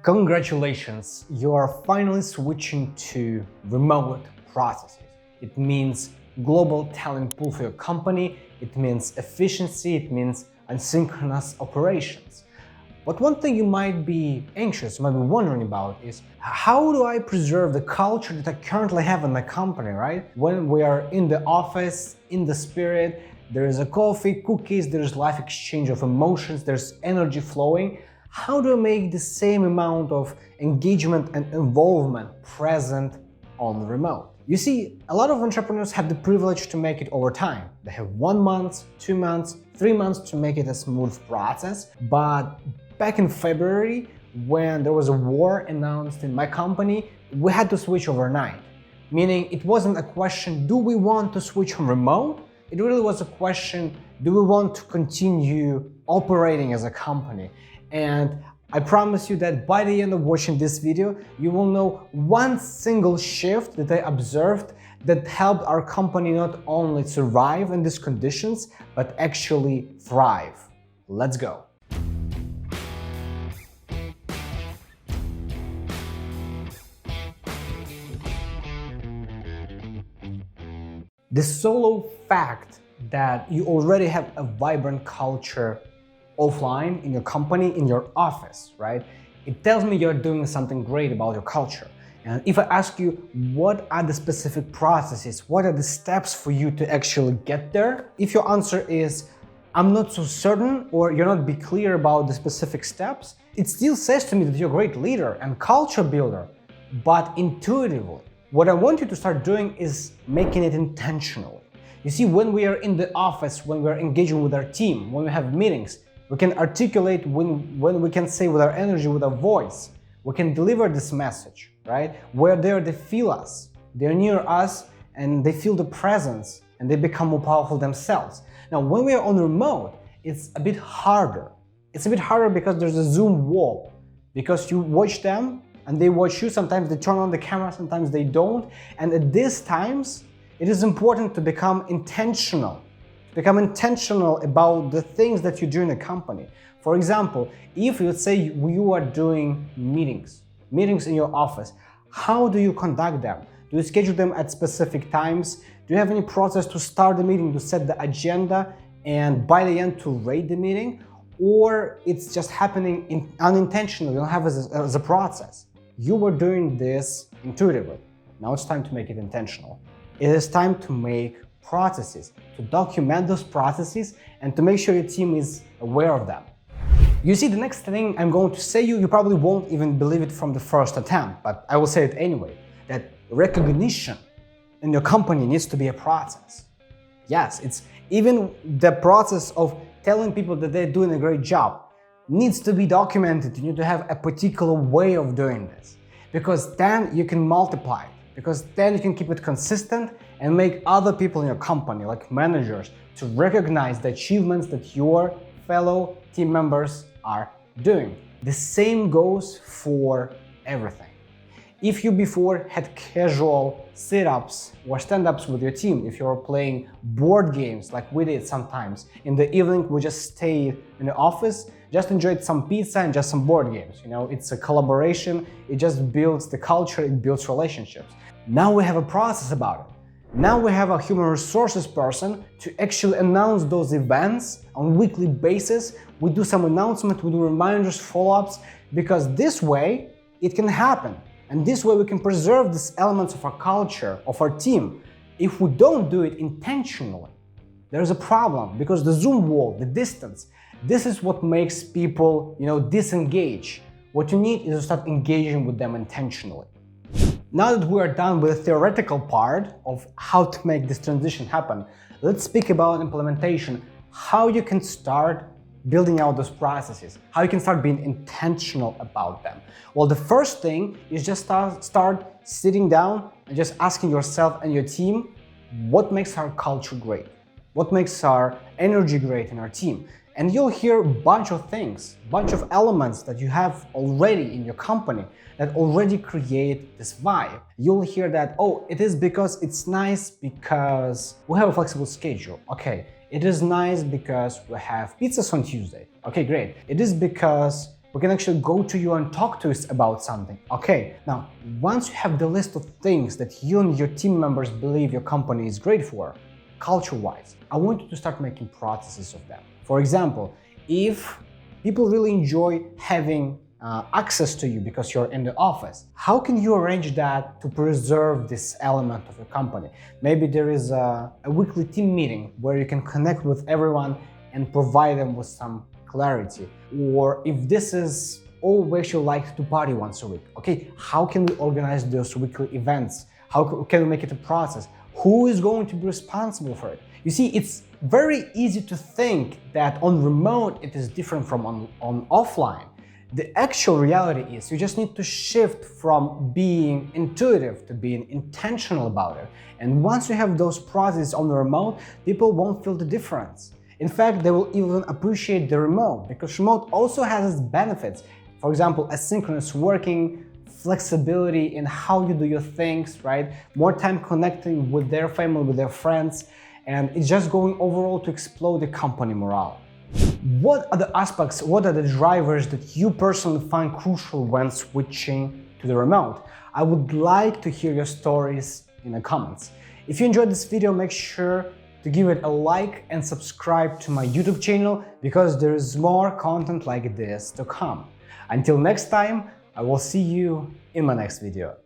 Congratulations, you are finally switching to remote processes. It means global talent pool for your company, it means efficiency, it means asynchronous operations. But one thing you might be anxious, you might be wondering about is how do I preserve the culture that I currently have in my company, right? When we are in the office, in the spirit, there is a coffee, cookies, there's life exchange of emotions, there's energy flowing. How do I make the same amount of engagement and involvement present on remote? You see, a lot of entrepreneurs have the privilege to make it over time. They have 1 month, 2 months, 3 months to make it a smooth process. But back in February, when there was a war announced in my company, we had to switch overnight. Meaning it wasn't a question, do we want to switch from remote? It really was a question, do we want to continue operating as a company? And I promise you that by the end of watching this video, you will know one single shift that I observed that helped our company not only survive in these conditions, but actually thrive. Let's go. The solo fact that you already have a vibrant culture offline in your company, in your office, right? It tells me you're doing something great about your culture. And if I ask you, what are the specific processes? What are the steps for you to actually get there? If your answer is, I'm not so certain, or you're not be clear about the specific steps, it still says to me that you're a great leader and culture builder, but intuitively. What I want you to start doing is making it intentionally. You see, when we are in the office, when we're engaging with our team, when we have meetings, we can articulate when we can say with our energy, with our voice, we can deliver this message, right? Where they feel us, they're near us and they feel the presence and they become more powerful themselves. Now, when we are on remote, it's a bit harder. It's a bit harder because there's a Zoom wall, because you watch them and they watch you. Sometimes they turn on the camera, sometimes they don't. And at these times, it is important to become intentional. Become intentional about the things that you do in a company. For example, if let's say you are doing meetings in your office, how do you conduct them? Do you schedule them at specific times? Do you have any process to start the meeting, to set the agenda, and by the end to rate the meeting? Or it's just happening unintentionally, you don't have it as a process. You were doing this intuitively. Now it's time to make it intentional. It is time to make processes, to document those processes and to make sure your team is aware of them. You see, the next thing I'm going to say you probably won't even believe it from the first attempt, but I will say it anyway, that recognition in your company needs to be a process. Yes, it's even the process of telling people that they're doing a great job needs to be documented. You need to have a particular way of doing this, because then you can multiply it. Because then you can keep it consistent and make other people in your company, like managers, to recognize the achievements that your fellow team members are doing. The same goes for everything. If you before had casual sit-ups or stand-ups with your team, if you're playing board games like we did sometimes, in the evening we just stayed in the office, just enjoyed some pizza and just some board games. You know, it's a collaboration, it just builds the culture, it builds relationships. Now we have a process about it. Now we have a human resources person to actually announce those events on a weekly basis. We do some announcement, we do reminders, follow-ups, because this way it can happen. And this way we can preserve these elements of our culture, of our team. If we don't do it intentionally, there's a problem, because the Zoom wall, the distance, this is what makes people, disengage. What you need is to start engaging with them intentionally. Now that we are done with the theoretical part of how to make this transition happen, let's speak about implementation, how you can start building out those processes, how you can start being intentional about them. Well, the first thing is just start sitting down and just asking yourself and your team, what makes our culture great? What makes our energy great in our team? And you'll hear a bunch of things, bunch of elements that you have already in your company that already create this vibe. You'll hear that, oh, it is because it's nice because we have a flexible schedule. Okay, it is nice because we have pizzas on Tuesday. Okay, great. It is because We can actually go to you and talk to us about something. Okay, now, once you have the list of things that you and your team members believe your company is great for, culture-wise, I want you to start making processes of them. For example, if people really enjoy having access to you because you're in the office, how can you arrange that to preserve this element of your company? Maybe there is a weekly team meeting where you can connect with everyone and provide them with some clarity. Or if this is, oh, we actually like to party once a week. Okay, how can we organize those weekly events? How can we make it a process? Who is going to be responsible for it? You see, it's very easy to think that on remote it is different from on offline. The actual reality is you just need to shift from being intuitive to being intentional about it. And once you have those processes on the remote, people won't feel the difference. In fact, they will even appreciate the remote because remote also has its benefits. For example, asynchronous working, flexibility in how you do your things, right? More time connecting with their family, with their friends, and it's just going overall to explode the company morale. What are the aspects, what are the drivers that you personally find crucial when switching to the remote? I would like to hear your stories in the comments. If you enjoyed this video, make sure to give it a like and subscribe to my YouTube channel because there is more content like this to come. Until next time, I will see you in my next video.